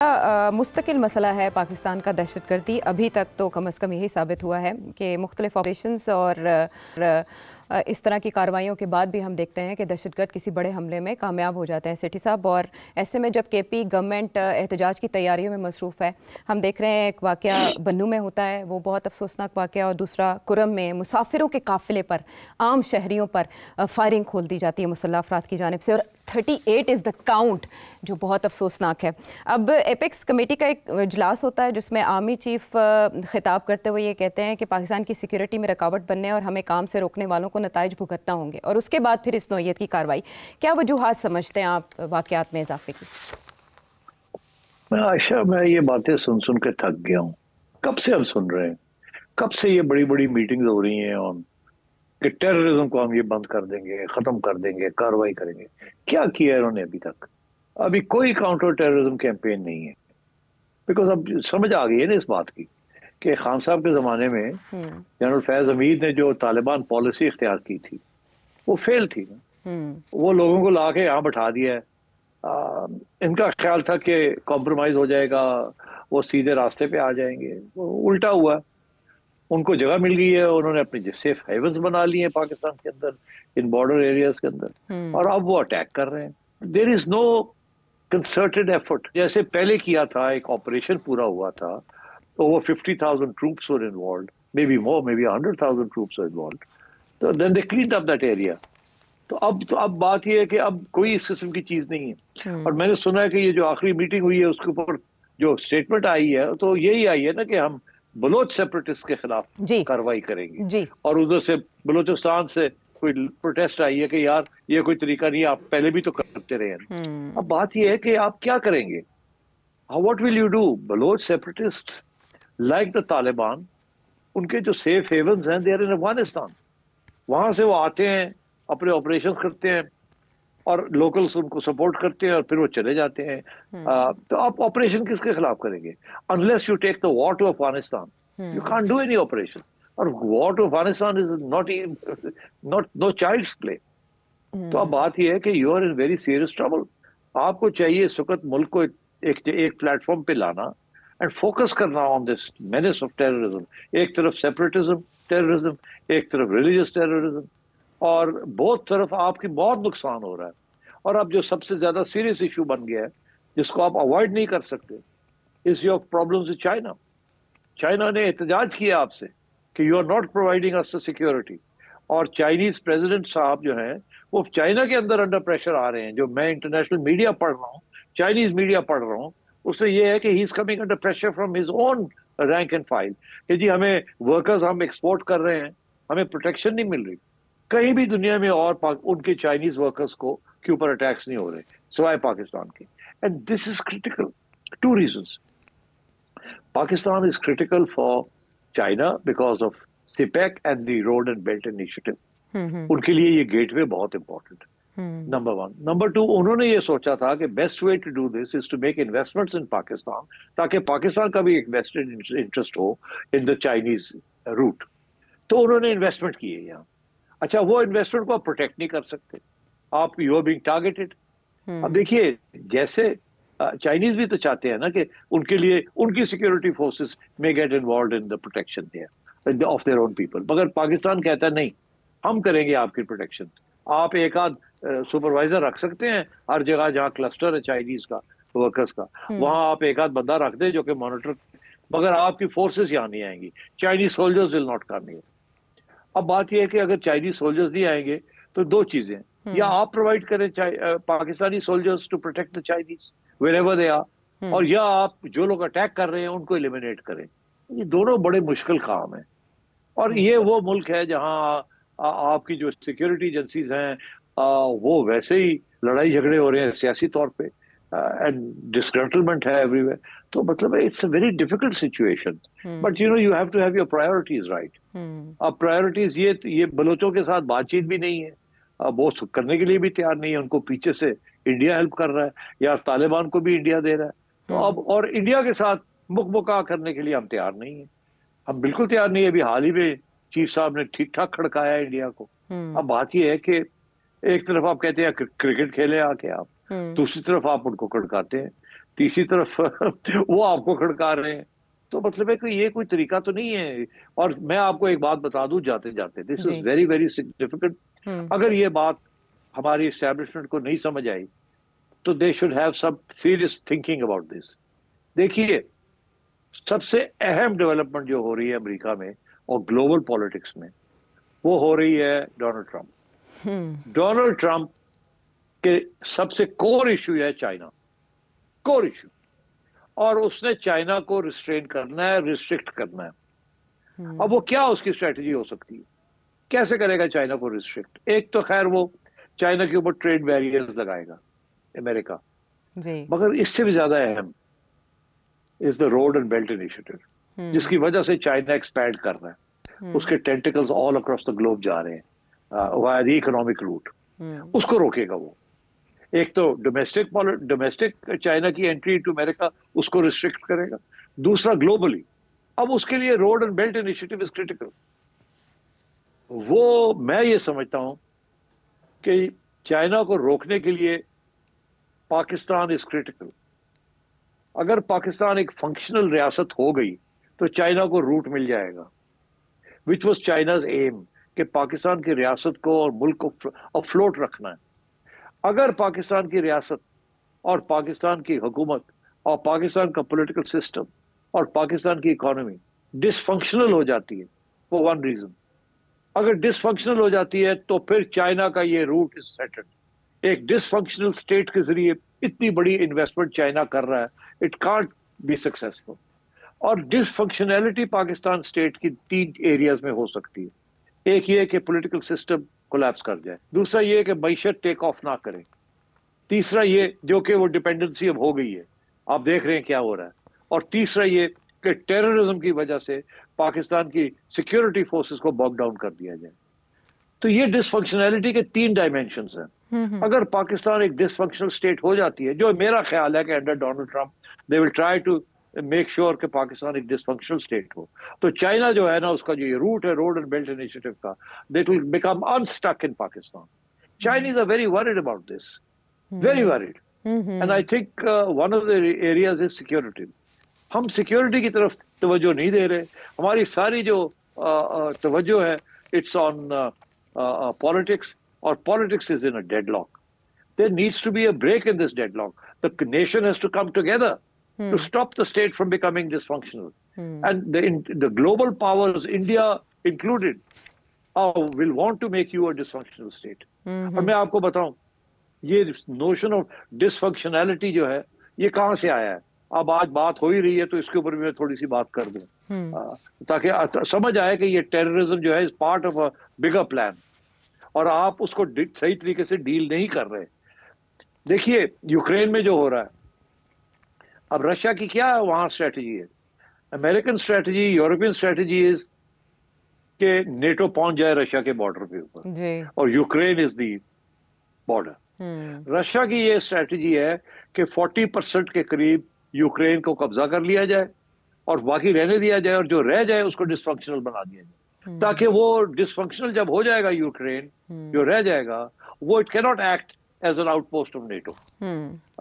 मुस्तकिल मसला है पाकिस्तान का दहशतगर्दी। अभी तक तो कम अज़ कम यही साबित हुआ है कि मुख्तलिफ ऑपरेशंस और इस तरह की कार्रवाइयों के बाद भी हम देखते हैं कि दहशतगर्द किसी बड़े हमले में कामयाब हो जाते हैं सेठी साहब। और ऐसे में जब केपी गवर्नमेंट एहतजाज की तैयारियों में मसरूफ़ है, हम देख रहे हैं एक वाक़या बन्नू में होता है, वो बहुत अफसोसनाक वाक़या, और दूसरा कुरम में मुसाफिरों के काफ़िले पर, आम शहरियों पर फायरिंग खोल दी जाती है मुसल्लह अफराद की जानिब से, और 38 इज़ द काउंट, जो बहुत अफसोसनाक है। अब एपेक्स कमेटी का एक इजलास होता है जिसमें आर्मी चीफ खिताब करते हुए ये कहते हैं कि पाकिस्तान की सिक्योरिटी में रुकावट बनने और हमें काम से रोकने वालों को नताइज भुगतना होंगे, और उसके बाद फिर इस नौयत की कार्रवाई। क्या वजूहात समझते हैं आप वाक़यात में इजाफे की? आयशा, मैं ये बातें सुन सुन के थक गया हूँ। कब से हम सुन रहे हैं, कब से ये बड़ी बड़ी मीटिंग्स हो रही हैं और कि टेररिज्म को हम ये बंद कर देंगे, खत्म कर देंगे, कार्रवाई करेंगे। क्या किया है उन्होंने अभी तक? अभी कोई काउंटर टेररिज्म कैंपेन नहीं है। बिकॉज अब समझ आ गई है ना इस बात की कि खान साहब के जमाने में जनरल फैज हमीद ने जो तालिबान पॉलिसी इख्तियार की थी वो फेल थी ना। वो लोगों को ला के यहाँ बैठा दिया है। इनका ख्याल था कि कॉम्प्रोमाइज हो जाएगा, वो सीधे रास्ते पे आ जाएंगे। वो उल्टा हुआ, उनको जगह मिल गई है, उन्होंने अपनी सेफ हेवन्स बना लिए हैं पाकिस्तान के अंदर, इन बॉर्डर एरियाज के अंदर, और अब वो अटैक कर रहे हैं। There is no concerted effort. जैसे पहले किया था, एक ऑपरेशन पूरा हुआ था, तो वो 50,000 troops were involved, may be more, may be 100,000 troops were involved, तो then they cleaned up that area. तो अब बात ये है कि अब कोई इस किस्म की चीज नहीं है। और मैंने सुना है कि ये जो आखिरी मीटिंग हुई है उसके ऊपर जो स्टेटमेंट आई है, तो यही आई है ना कि हम बलोच सेपरेटिस्ट के खिलाफ कार्रवाई करेंगे। और उधर से बलोचिस्तान से कोई प्रोटेस्ट आई है कि यार ये कोई तरीका नहीं है, आप पहले भी तो करते रहे हैं। अब बात ये है कि आप क्या करेंगे, what will you do? Baloch separatist like the Taliban, उनके जो सेफ हेवन्स हैं, दे आर इन अफगानिस्तान। वहां से वो आते हैं, अपने ऑपरेशन करते हैं, और लोकल्स उनको सपोर्ट करते हैं, और फिर वो चले जाते हैं। तो आप ऑपरेशन किसके खिलाफ करेंगे? Unless you take the war to Afghanistan, you can't do any operation. और war to Afghanistan is not no child's play. तो अब बात यह है कि you are in very serious trouble. आपको चाहिए इस वक्त मुल्क को एक प्लेटफॉर्म पे लाना एंड फोकस करना on this menace of terrorism. एक तरफ सेपरेटिज्म टेररिज्म, एक तरफ रिलीजियस टेररिज्म, और बहुत तरफ आपकी बहुत नुकसान हो रहा है। और अब जो सबसे ज्यादा सीरियस इशू बन गया है, जिसको आप अवॉइड नहीं कर सकते, is your problems with China. China ने एहतजाज किया आपसे कि you are not providing us security, और चाइनीज प्रेसिडेंट साहब जो हैं वो चाइना के अंदर अंडर प्रेशर आ रहे हैं। जो मैं इंटरनेशनल मीडिया पढ़ रहा हूँ, चाइनीज मीडिया पढ़ रहा हूँ, उससे ये है कि he is coming under pressure from his own rank and file कि जी हमें वर्कर्स हम एक्सपोर्ट कर रहे हैं, हमें प्रोटेक्शन नहीं मिल रही। कहीं भी दुनिया में और उनके चाइनीज वर्कर्स को के ऊपर अटैक्स नहीं हो रहे सिवाय पाकिस्तान के। And this is critical, two reasons. Pakistan is critical for China because of CPEC and the road and belt initiative. उनके लिए ये गेटवे बहुत important, number one. Number two, उन्होंने ये सोचा था कि best way to do this is to make investments in Pakistan, ताकि पाकिस्तान का भी एक वेस्टेड इंटरेस्ट हो इन द चाइनीज रूट। तो उन्होंने इन्वेस्टमेंट की है यहाँ। अच्छा, वो इन्वेस्टमेंट को आप प्रोटेक्ट नहीं कर सकते, आप यू आर बीइंग टारगेटेड। अब देखिए, जैसे चाइनीज भी तो चाहते हैं ना कि उनके लिए उनकी सिक्योरिटी फोर्सेस में get involve in the protection there of their own people, मगर पाकिस्तान कहता है नहीं, हम करेंगे आपकी प्रोटेक्शन। आप एक आध सुपरवाइजर रख सकते हैं हर जगह जहाँ क्लस्टर है चाइनीज का वर्कर्स का, वहां आप एक आध बंदा रख दे जो कि मॉनिटर, मगर आपकी फोर्सेस यहाँ नहीं आएंगी। Chinese soldiers will not come here. अब बात यह है कि अगर चाइनीज सोल्जर्स नहीं आएंगे तो दो चीजें, या आप प्रोवाइड करें Pakistani soldiers to protect the Chinese wherever they are, और या आप जो लोग अटैक कर रहे हैं उनको एलिमिनेट करें। ये दोनों बड़े मुश्किल काम है। और ये वो मुल्क है जहां आपकी जो सिक्योरिटी एजेंसीज हैं वो वैसे ही लड़ाई झगड़े हो रहे हैं सियासी तौर पे, एंड डिस्ग्रंटलमेंट है एवरीवेयर। तो मतलब it's a very difficult situation, but you know you have to have your priorities right. अब प्रायोरिटीज ये बलोचों के साथ बातचीत भी नहीं है, वो करने के लिए भी तैयार नहीं है। उनको पीछे से इंडिया हेल्प कर रहा है, या तालिबान को भी इंडिया दे रहा है। तो अब और इंडिया के साथ मुकमुका करने के लिए हम तैयार नहीं है, हम बिल्कुल तैयार नहीं है। अभी हाल ही में चीफ साहब ने ठीक ठाक खड़काया है इंडिया को। अब बात यह है कि एक तरफ आप कहते हैं क्रिकेट खेले आके आप, दूसरी तरफ आप उनको खड़काते हैं। तीसरी तरफ वो आपको खड़का रहे हैं। तो मतलब है कि ये कोई तरीका तो नहीं है। और मैं आपको एक बात बता दूं जाते जाते, दिस इज जी। Very very significant. हम्म। अगर ये बात हमारी एस्टेब्लिशमेंट को नहीं समझ आई तो they should have some serious thinking about this. देखिए, सबसे अहम डेवलपमेंट जो हो रही है अमेरिका में और ग्लोबल पॉलिटिक्स में, वो हो रही है डोनाल्ड ट्रंप। डोनाल्ड ट्रंप के सबसे कोर इशू है चाइना, कोर इशू। और उसने चाइना को रिस्ट्रेन करना है, रिस्ट्रिक्ट करना है। अब वो क्या उसकी स्ट्रेटजी हो सकती है, कैसे करेगा चाइना को रिस्ट्रिक्ट? एक तो खैर वो चाइना के ऊपर ट्रेड बैरियर्स लगाएगा अमेरिका, जी। मगर इससे भी ज्यादा अहम is the road and belt initiative, जिसकी वजह से चाइना एक्सपैंड कर रहा है। उसके tentacles all across the globe जा रहे हैं वाया द इकोनॉमिक रूट। उसको रोकेगा वो। एक तो डोमेस्टिक चाइना की एंट्री टू अमेरिका, उसको रिस्ट्रिक्ट करेगा। दूसरा ग्लोबली, अब उसके लिए road and belt initiative is critical. वो मैं ये समझता हूं कि चाइना को रोकने के लिए पाकिस्तान इज क्रिटिकल। अगर पाकिस्तान एक फंक्शनल रियासत हो गई तो चाइना को रूट मिल जाएगा, विच वॉज चाइनाज एम, कि पाकिस्तान की रियासत को और मुल्क को अफ्लोट रखना है। अगर पाकिस्तान की रियासत और पाकिस्तान की हुकूमत और पाकिस्तान का पॉलिटिकल सिस्टम और पाकिस्तान की इकोनॉमी डिसफंक्शनल हो जाती है फॉर वन रीजन, अगर डिसफंक्शनल हो जाती है तो फिर चाइना का ये रूट इज सेटल्ड। एक डिसफंक्शनल स्टेट के जरिए इतनी बड़ी इन्वेस्टमेंट चाइना कर रहा है, इट कांट बी सक्सेसफुल। और डिसफंक्शनैलिटी पाकिस्तान स्टेट की 3 एरियाज में हो सकती है। एक ये कि पॉलिटिकल सिस्टम कोलैप्स कर जाए, दूसरा ये कि मईशत टेक ऑफ ना करे, तीसरा ये जो कि वो डिपेंडेंसी अब हो गई है, आप देख रहे हैं क्या हो रहा है, और तीसरा ये कि टेररिज्म की वजह से पाकिस्तान की सिक्योरिटी फोर्सेस को बॉक डाउन कर दिया जाए। तो ये डिसफंक्शनैलिटी के 3 डायमेंशंस हैं। अगर पाकिस्तान एक डिसफंक्शनल स्टेट हो जाती है, जो मेरा ख्याल है कि under Donald Trump they will try to make sure कि पाकिस्तान एक डिसफंक्शनल स्टेट हो, तो चाइना जो है ना, उसका जो ये रूट है रोड एंड बेल्ट इनिशिएटिव का, that will become unstuck in Pakistan. Chinese are very worried about this, very worried. And I think one of the areas is security. हम सिक्योरिटी की तरफ तवज्जो नहीं दे रहे। हमारी सारी जो तवज्जो है इट्स ऑन पॉलिटिक्स, और politics is in a deadlock. There needs to be a break in this deadlock. The nation has to come together to stop the state from becoming dysfunctional. And the global powers, India included, will want to make you a dysfunctional state. और मैं आपको बताऊं, ये notion of dysfunctionality जो है, ये कहाँ से आया है? अब आज बात हो ही रही है तो इसके ऊपर भी मैं थोड़ी सी बात कर दूं, ताकि समझ आए कि ये टेररिज्म जो है is part of a bigger plan, और आप उसको सही तरीके से डील नहीं कर रहे। देखिए, यूक्रेन में जो हो रहा है, अब रशिया की क्या वहां स्ट्रेटजी है? American strategy, European strategy is कि नेटो पहुंच जाए रशिया के बॉर्डर के ऊपर, और Ukraine is the border. Russia की ये स्ट्रेटजी है कि 40% के करीब यूक्रेन को कब्जा कर लिया जाए और बाकी रहने दिया जाए, और जो रह जाए उसको डिसफंक्शनल बना दिया जाए, ताकि वो डिसफंक्शनल जब हो जाएगा यूक्रेन, जो रह जाएगा वो it cannot act as an outpost of NATO.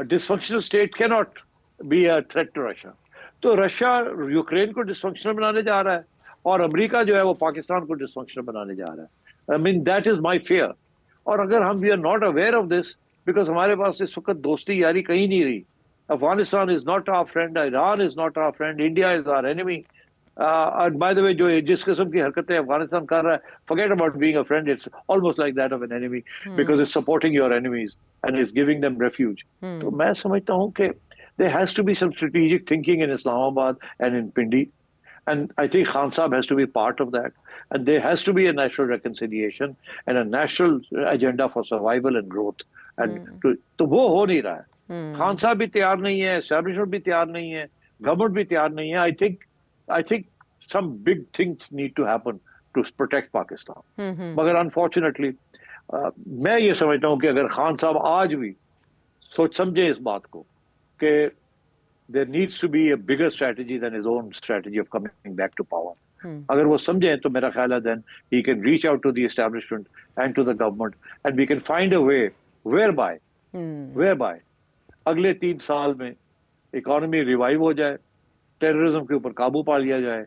Dysfunctional state cannot be a threat to Russia. तो रशिया यूक्रेन को डिसफंक्शनल बनाने जा रहा है, और अमेरिका जो है वो पाकिस्तान को डिसफंक्शनल बनाने जा रहा है। I mean, that is my fear. और अगर हम we are not aware of this, because हमारे पास इस वक्त दोस्ती यारी कहीं नहीं रही। Afghanistan is not our friend, Iran is not our friend, India is our enemy. By the way, जो जिस किस्म की हरकतें अफगानिस्तान कर रहा है, forget about being a friend, it's almost like that of an enemy, because it's supporting your enemies and it's giving them refuge. तो मैं समझता हूँ कि there has to be some strategic thinking in Islamabad and in Pindi. And I think Khan Saab has to be part of that. And there has to be a national reconciliation and a national agenda for survival and growth. And तो वो हो नहीं रहा है। खान साहब भी तैयार नहीं है, establishment भी तैयार नहीं है, government भी तैयार नहीं है। I think some big things need to happen to protect Pakistan. मगर unfortunately, मैं ये समझता हूँ कि अगर खान साहब आज भी सोच समझे इस बात को कि there needs to be a bigger strategy than his own strategy of coming back to power. अगर वो समझे तो मेरा ख्याल है then he can reach out to the establishment and to the government, and we can find a way whereby अगले 3 साल में इकोनॉमी रिवाइव हो जाए, टेररिज्म के ऊपर काबू पा लिया जाए,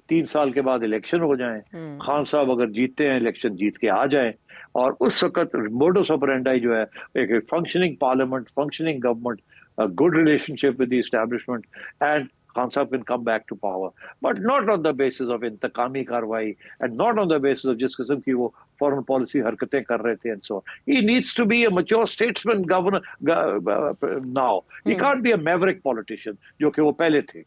3 साल के बाद इलेक्शन हो जाएं, खान साहब अगर जीतते हैं इलेक्शन जीत के आ जाएं, और उस वक्त मोडस ऑपरेंडाई जो है एक functioning parliament, functioning government, a good relationship with the establishment, and Khan Sahib can come back to power, but not on the basis of इंतकामी कार्रवाई, and not on the basis of जिस किस्म की वो foreign policy हरकतें कर रहे थे and so on. He needs to be a mature statesman governor now. He can't be a maverick politician जो कि वो पहले थे.